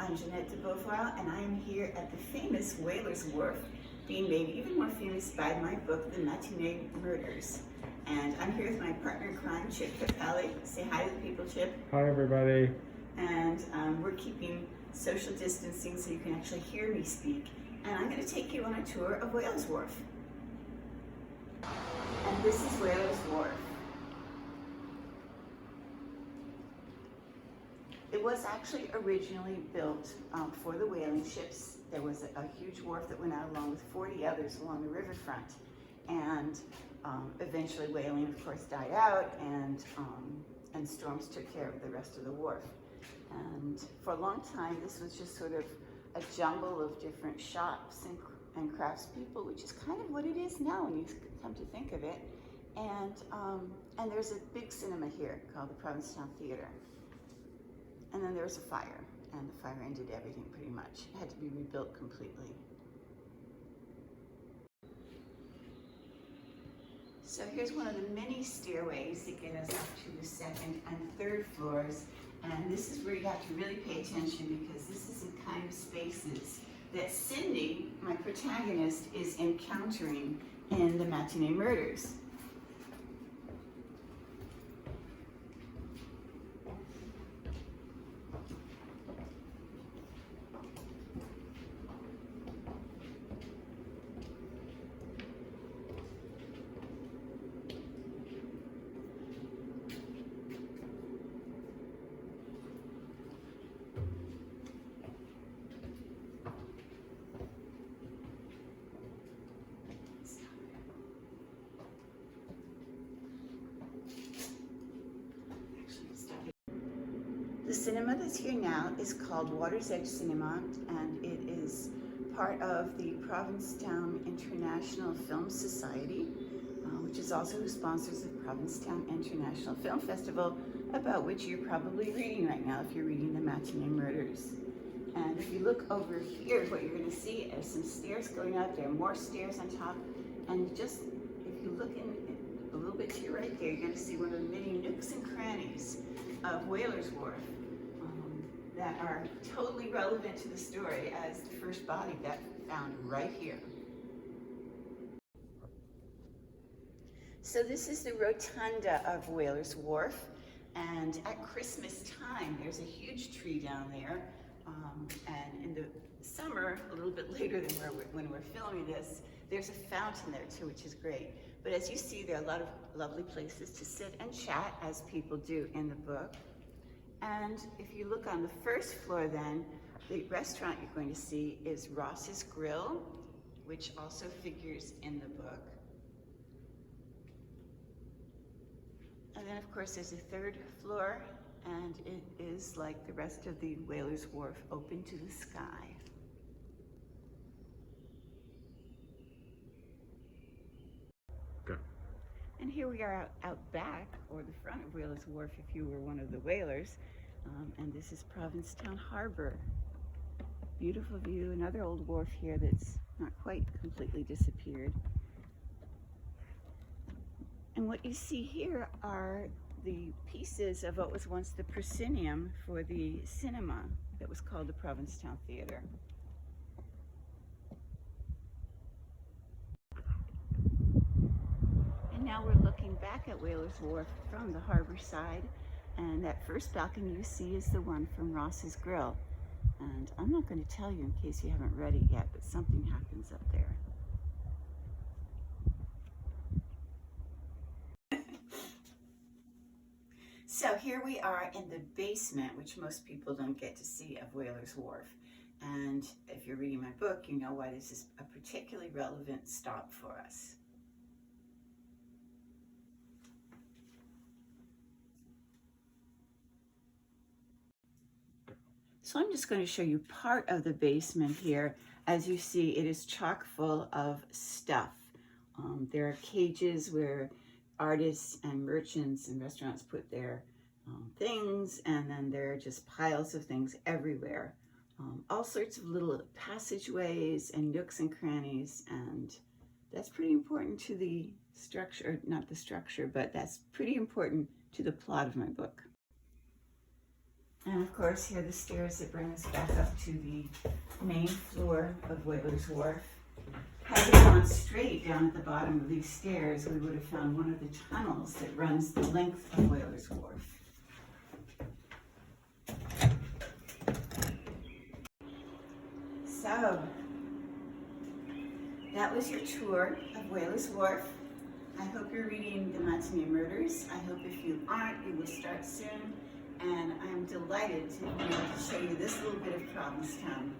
I'm Jeanette de Beauvoir, and I am here at the famous Whalers Wharf, being made even more famous by my book, The Matinée Murders. And I'm here with my partner in crime, Chip Capelli. Say hi to the people, Chip. Hi, everybody. And we're keeping social distancing so you can actually hear me speak. And I'm going to take you on a tour of Whalers Wharf. And this is Whalers Wharf. It was actually originally built for the whaling ships. There was a huge wharf that went out along with 40 others along the riverfront. And eventually whaling, of course, died out, and storms took care of the rest of the wharf. And for a long time, this was just sort of a jumble of different shops and craftspeople, which is kind of what it is now when you come to think of it. And there's a big cinema here called the Provincetown Theater. And then there was a fire, and the fire ended everything pretty much. It had to be rebuilt completely. So here's one of the many stairways that get us up to the second and third floors. And this is where you have to really pay attention, because this is the kind of spaces that Cindy, my protagonist, is encountering in the Matinée Murders. The cinema that's here now is called Water's Edge Cinema, and it is part of the Provincetown International Film Society, which is also who sponsors the Provincetown International Film Festival, about which you're probably reading right now if you're reading the Matinée Murders. And if you look over here, what you're going to see is some stairs going up. There are more stairs on top, and just if you look in a little bit to your right there, you're going to see one of the many nooks and crannies of Whalers Wharf that are totally relevant to the story as the first body got found right here. So this is the rotunda of Whalers Wharf, and at Christmas time there's a huge tree down there, and in the summer, a little bit later than when we're filming this, there's a fountain there too, which is great. But as you see, there are a lot of lovely places to sit and chat, as people do in the book. And if you look on the first floor then, the restaurant you're going to see is Ross's Grill, which also figures in the book. And then of course there's a third floor, and it is like the rest of the Whalers Wharf, open to the sky. And here we are out back, or the front of Whalers Wharf if you were one of the whalers. And this is Provincetown Harbor. Beautiful view, another old wharf here that's not quite completely disappeared. And what you see here are the pieces of what was once the proscenium for the cinema that was called the Provincetown Theater. Now we're looking back at Whalers Wharf from the harbor side, and that first balcony you see is the one from Ross's Grill. And I'm not going to tell you in case you haven't read it yet, but something happens up there. So here we are in the basement, which most people don't get to see, of Whalers Wharf. And if you're reading my book, you know why this is a particularly relevant stop for us. So I'm just going to show you part of the basement here. As you see, it is chock full of stuff. There are cages where artists and merchants and restaurants put their things, and then there are just piles of things everywhere. All sorts of little passageways and nooks and crannies, and that's pretty important to the structure, not the structure, but that's pretty important to the plot of my book. And of course, here are the stairs that bring us back up to the main floor of Whalers Wharf. Had we gone straight down at the bottom of these stairs, we would have found one of the tunnels that runs the length of Whalers Wharf. So, that was your tour of Whalers Wharf. I hope you're reading the Matinée Murders. I hope if you aren't, you will start soon. And I'm delighted to be able to show you this little bit of Provincetown.